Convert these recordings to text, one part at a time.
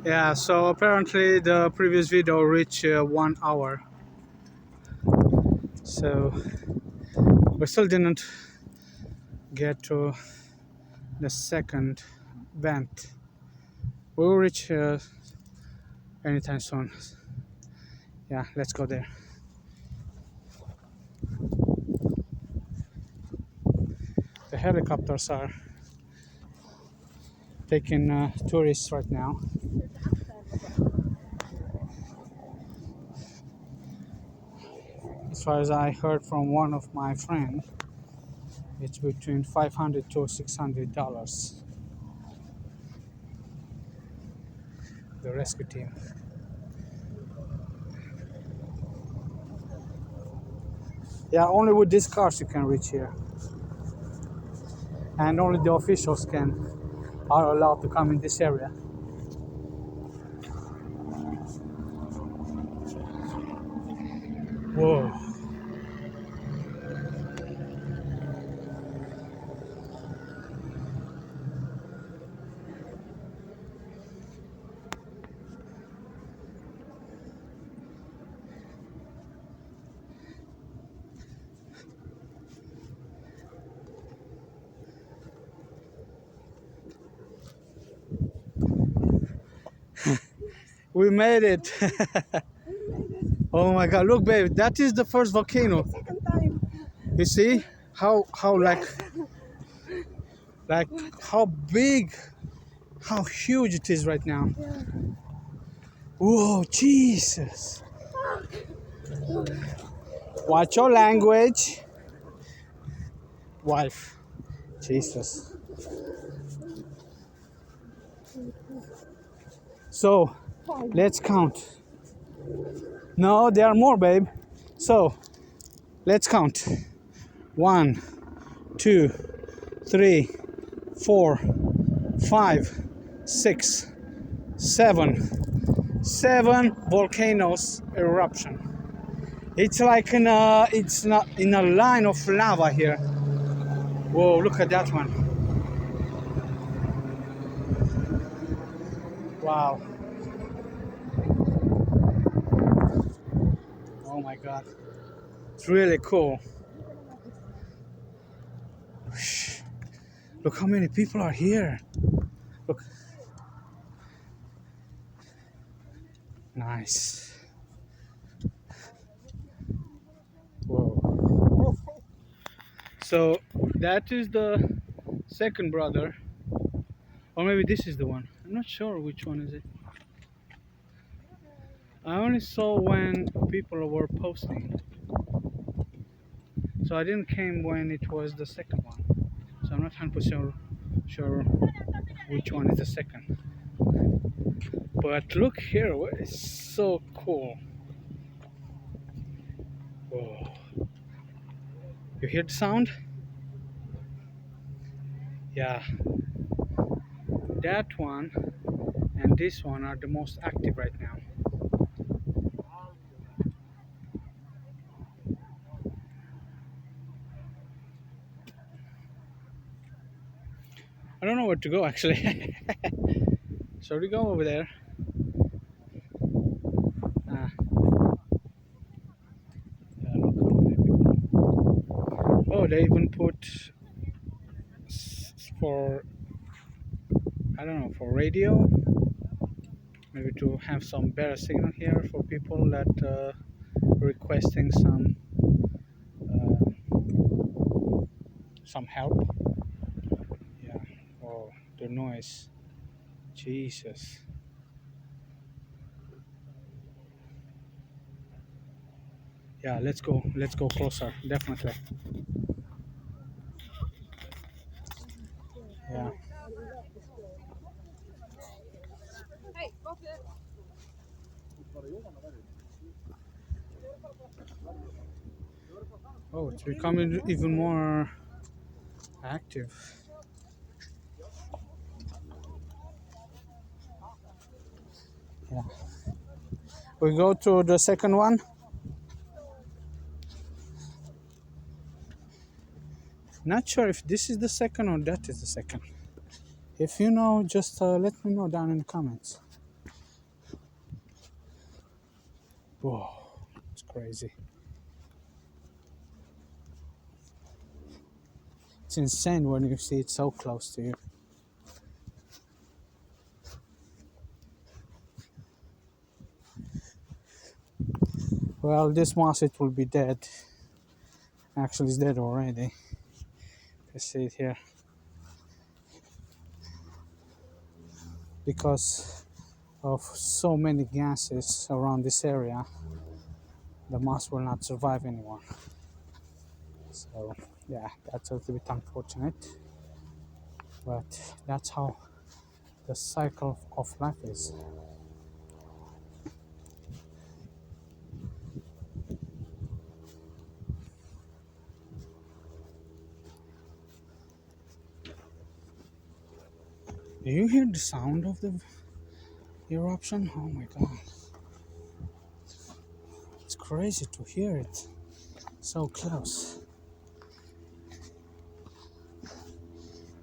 Yeah, so apparently the previous video reached 1 hour. So we still didn't get to the second vent. We will reach anytime soon. Yeah, let's go there. The helicopters are taking tourists right now. As far as I heard from one of my friends, it's between $500 to $600. The rescue team. Yeah, only with these cars you can reach here, and only the officials are allowed to come in this area. Whoa. We made it. Oh my god, look babe, that is the first volcano. Second time. You see how like how big, how huge it is right now. Yeah. Whoa, Jesus. Watch your language. Wife. Jesus. So let's count. No, there are more, babe. So let's count. 1, 2, 3, 4, 5, 6, 7. 7 volcanoes eruption. It's like it's not in a line of lava here. Whoa, look at that one. Wow. Oh my god. It's really cool. Look how many people are here. Look. Nice. Whoa. So that is the second brother. Or maybe this is the one. I'm not sure which one is it. I only saw when people were posting. So I didn't came when it was the second one. So I'm not 100% sure which one is the second. But look here, it's so cool. Whoa. You hear the sound? Yeah. That one and this one are the most active right now. I don't know where to go actually. Shall we go over there? Ah, yeah, look how many people. Oh, they even put for, I don't know, for radio, maybe to have some better signal here for people that requesting some help. Yeah. Oh, the noise. Jesus. Yeah, let's go closer, definitely. Yeah. Oh, it's becoming even more active. Yeah. We go to the second one. Not sure if this is the second or that is the second. If you know, just let me know down in the comments. Whoa, it's crazy. It's insane when you see it so close to you. Well, this moss, it will be dead. Actually, it's dead already. You see it here. Because of so many gases around this area, the moss will not survive anymore. So, yeah, that's a little bit unfortunate. But that's how the cycle of life is. Do you hear the sound of the eruption? Oh my god. It's crazy to hear it so close.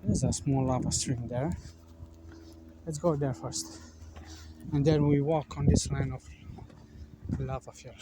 There's a small lava stream there. Let's go there first. And then we walk on this line of lava field.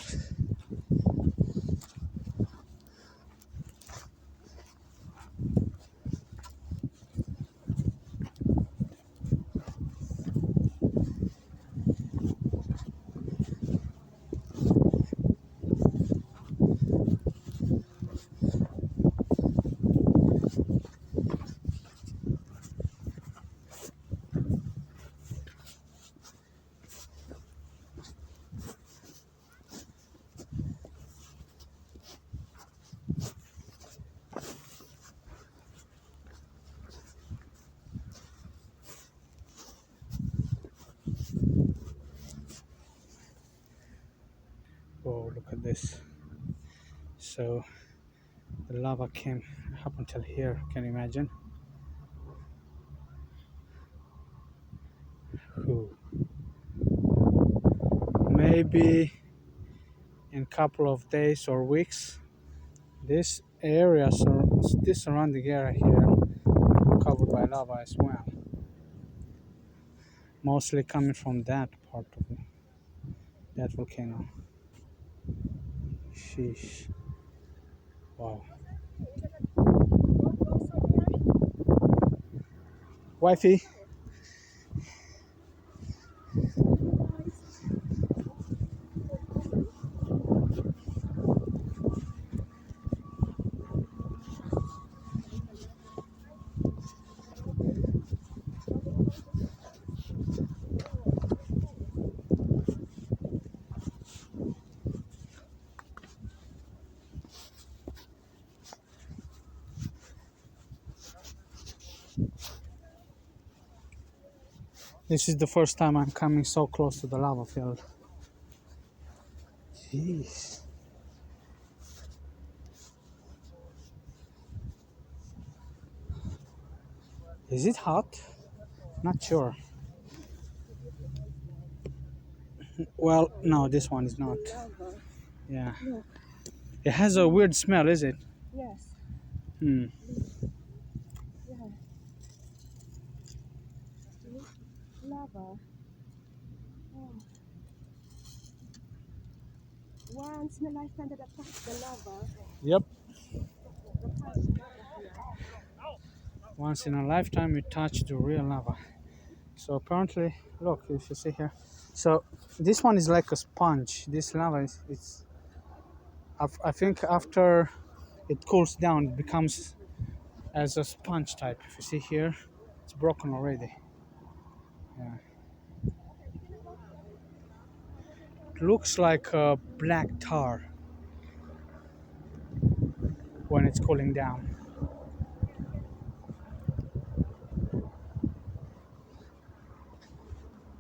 Oh, look at this. So the lava came up until here. Can you imagine? Ooh. Maybe in a couple of days or weeks, this area, this surrounding area here, covered by lava as well. Mostly coming from that part of that volcano. Sheesh. Wow. Wifey. This is the first time I'm coming so close to the lava field. Jeez. Is it hot? Not sure. Well, no, this one is not. Yeah. It has a weird smell, is it? Yes. Hmm. Yeah. Lava. Oh. Once in a lifetime that I touched the lava. Yep. The first lava here. Once in a lifetime you touch the real lava. So apparently, look, if you see here. So this one is like a sponge. This lava is, I think after it cools down, it becomes as a sponge type. If you see here, it's broken already. Yeah. It looks like a black tar when it's cooling down.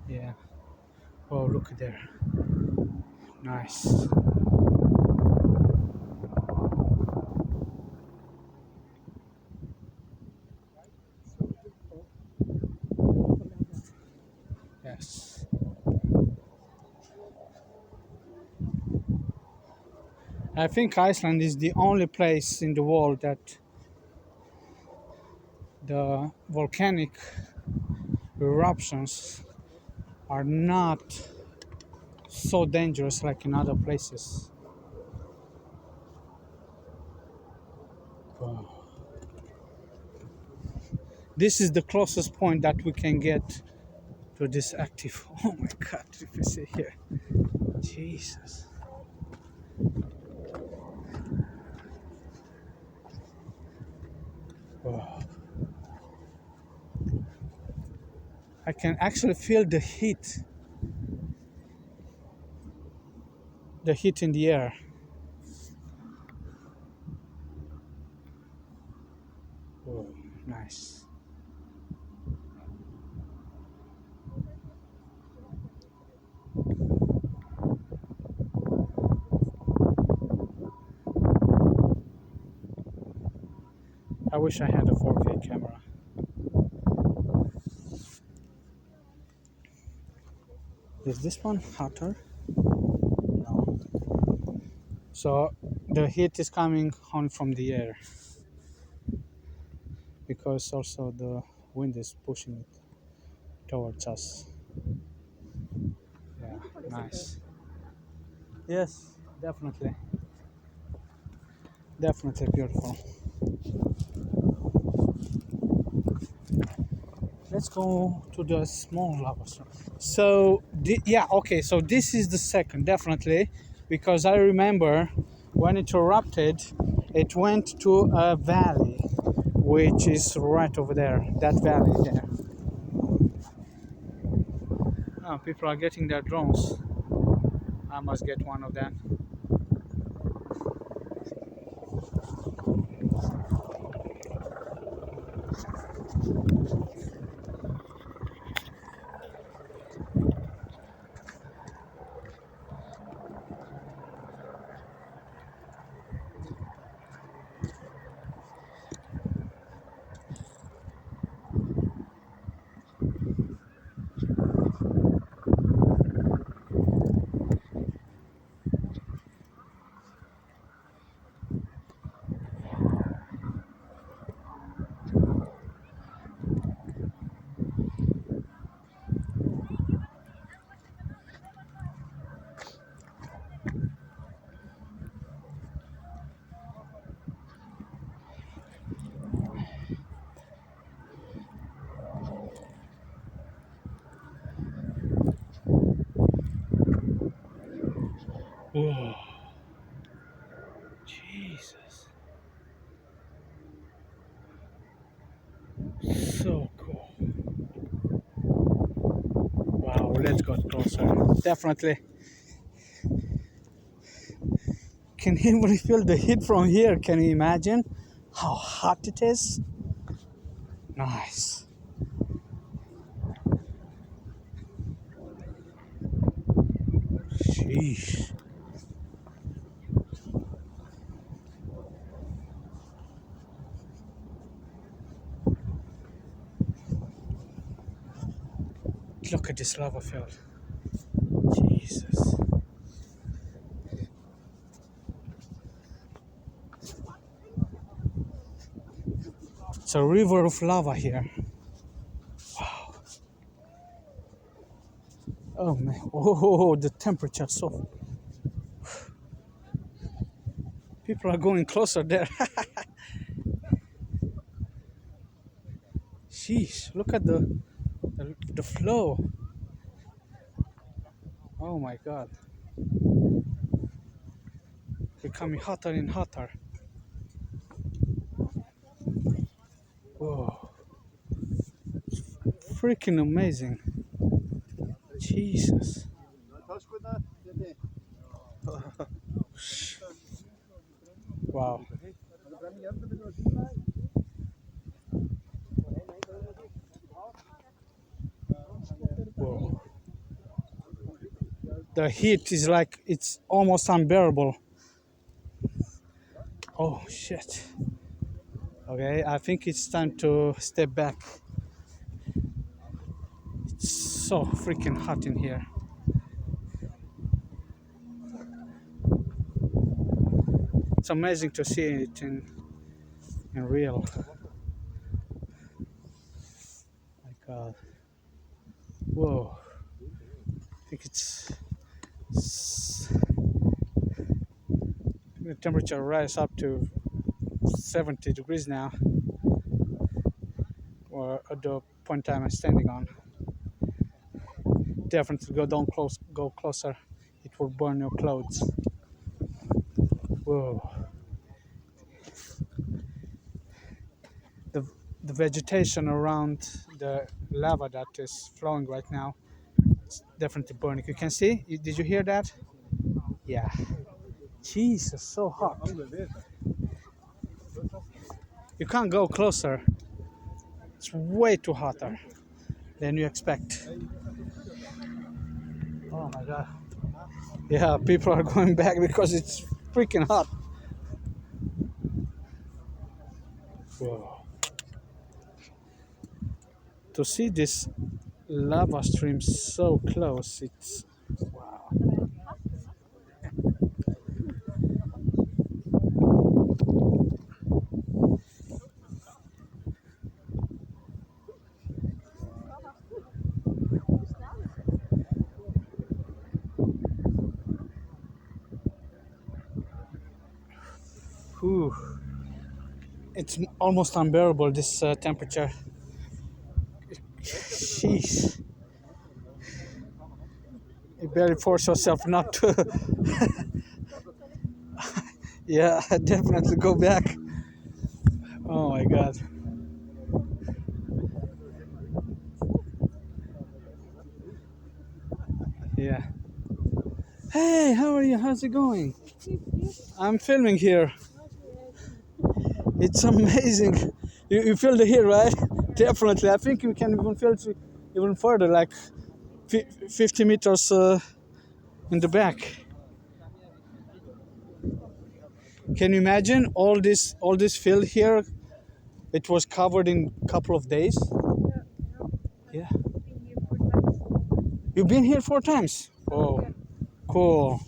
Yeah. Oh, look at there. Nice. Yes. I think Iceland is the only place in the world that the volcanic eruptions are not so dangerous like in other places. Wow. This is the closest point that we can get to this active. Oh my God, if you see here, Jesus. Wow. I can actually feel the heat in the air. Oh, nice. I wish I had a 4K camera. Is this one hotter? No. So the heat is coming on from the air because also the wind is pushing it towards us. Yeah, nice. Yes, definitely. Definitely beautiful. Let's go to the small lava source. So, yeah, okay, so this is the second, definitely, because I remember when it erupted, it went to a valley, which is right over there, that valley there. Oh, people are getting their drones. I must get one of them. Whoa, Jesus, so cool. Wow, let's go closer. Definitely. Can you really feel the heat from here? Can you imagine how hot it is? Nice. Sheesh. Look at this lava field. Jesus. It's a river of lava here. Wow. Oh man. Oh, the temperature so. People are going closer there. Sheesh. Look at the flow. Oh my God. Becoming hotter and hotter. Whoa. Freaking amazing. Jesus. Wow. Whoa. The heat is like it's almost unbearable. Oh shit. Okay, I think it's time to step back. It's so freaking hot in here. It's amazing to see it in real. My God. Whoa. I think it's The temperature rise up to 70 degrees now, or at the point time I'm standing on. Definitely go closer. It will burn your clothes. Whoa. The, the vegetation around the lava that is flowing right now, it's definitely burning. You can see, did you hear that? Yeah. Jesus, so hot. You can't go closer. It's way too hotter than you expect. Oh my God. Yeah, people are going back because it's freaking hot. Whoa. To see this lava stream so close, it's wow. Whew. It's almost unbearable, this temperature. Sheesh. You barely force yourself not to. Yeah, definitely go back. Oh my God. Yeah. Hey, how are you? How's it going? I'm filming here. It's amazing. You feel the heat, right? Definitely. I think you can even feel it even further, like 50 meters in the back. Can you imagine all this field here? It was covered in a couple of days. Yeah. You've been here 4 times. Oh, cool.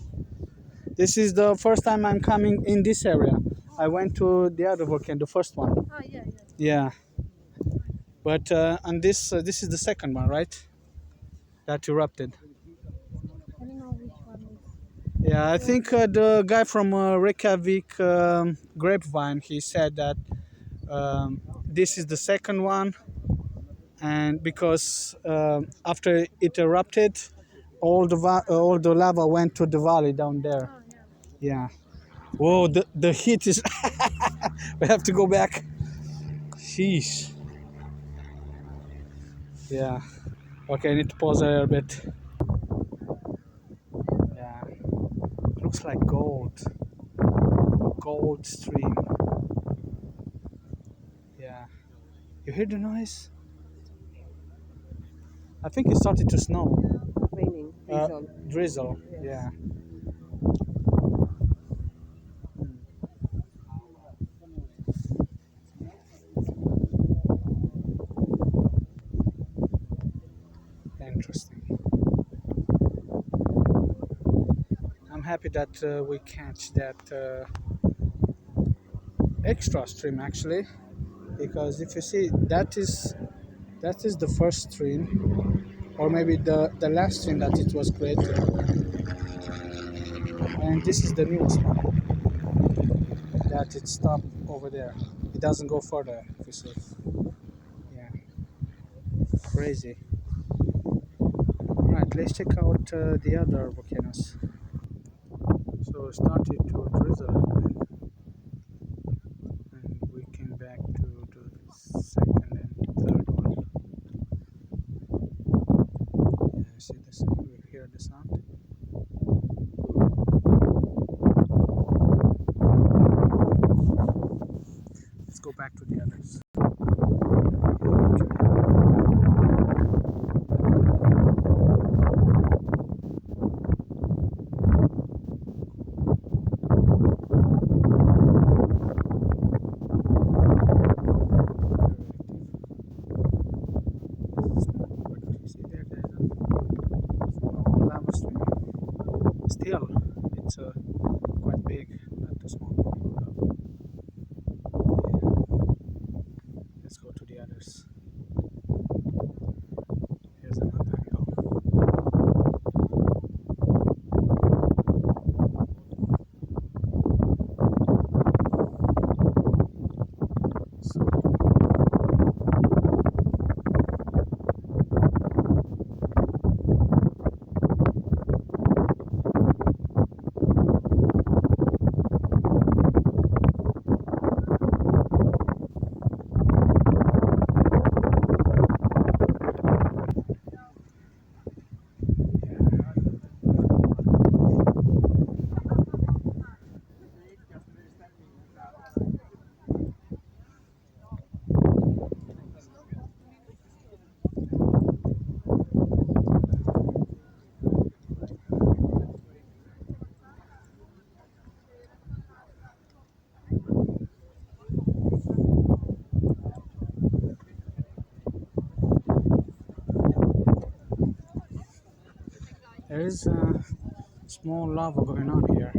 This is the first time I'm coming in this area. I went to the other volcano, the first one. Ah, yeah, yeah. Yeah, but and this is the second one, right? That erupted. I don't know which one is. Yeah, I think the guy from Reykjavik Grapevine, he said that this is the second one, and because after it erupted, all the lava went to the valley down there. Oh, yeah. Yeah. Whoa, the heat is. We have to go back. Sheesh. Yeah. Okay, I need to pause there a bit. Yeah. Looks like gold. Gold stream. Yeah. You hear the noise? I think it started to snow. Raining. Drizzle. Yes. Yeah. Interesting. I'm happy that we catch that extra stream actually, because if you see that is the first stream, or maybe the last stream that it was created, and this is the newest one that it stopped over there. It doesn't go further. If you see, yeah, crazy. All right, let's check out the other volcanoes. So it started to drizzle a little bit, and we came back to the second and third one. Yeah, you see the sound? We hear the sound. Let's go back to the others. See there, there's a lava stream. Still, it's quite big, not too small. Let's go to the others. Here's another hill. There is a small lava going on here.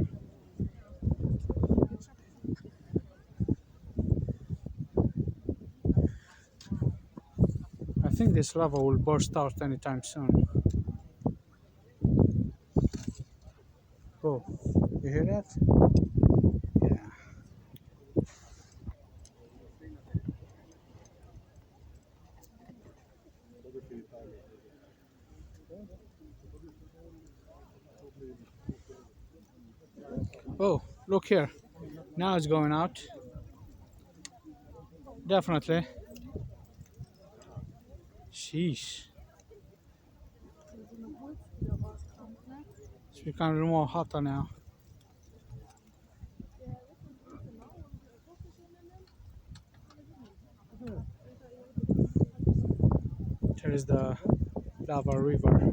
I think this lava will burst out anytime soon. Oh, you hear that? Yeah. Oh, look here. Now it's going out. Definitely. Sheesh. It's becoming more hotter now. There is the lava river.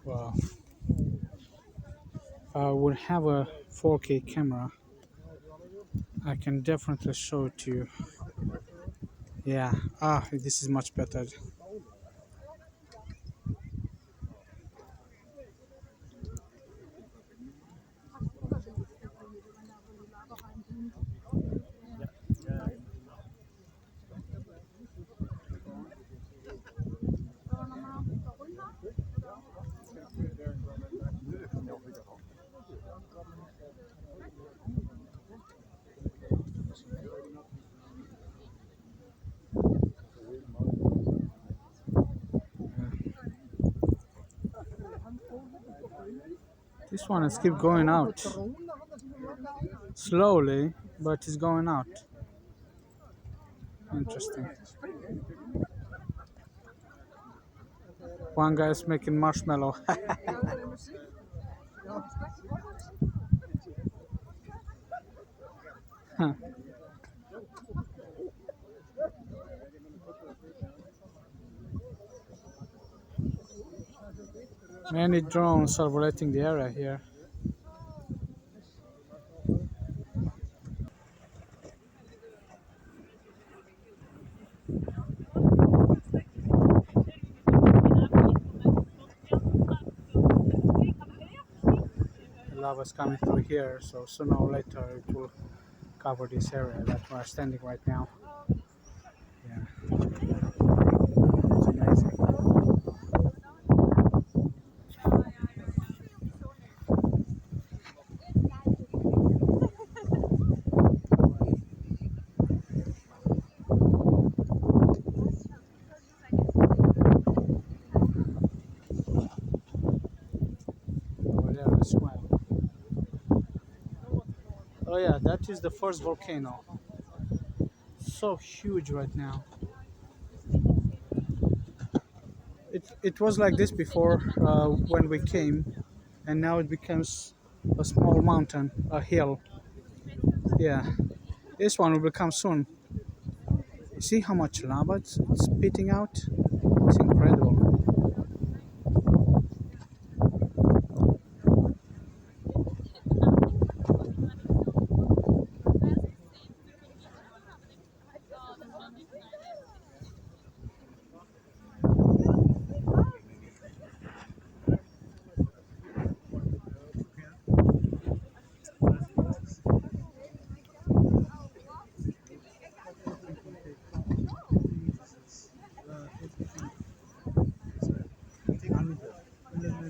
Wow. If I would have a 4K camera, I can definitely show it to you. Yeah. This is much better. This one is keep going out. Slowly, but it's going out. Interesting. One guy is making marshmallow. Huh. Many drones are violating the area here. The lava is coming through here, so sooner or later it will cover this area that we're standing right now. Yeah, it's amazing. Over there as well. Oh yeah, that is the first volcano. So huge right now. It was like this before when we came, and now it becomes a small mountain, a hill. Yeah, this one will become soon. You see how much lava it's spitting out? It's incredible.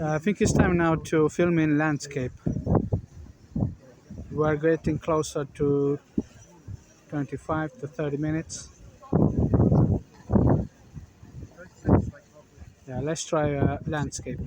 I think it's time now to film in landscape. We are getting closer to 25 to 30 minutes. Yeah, let's try landscape.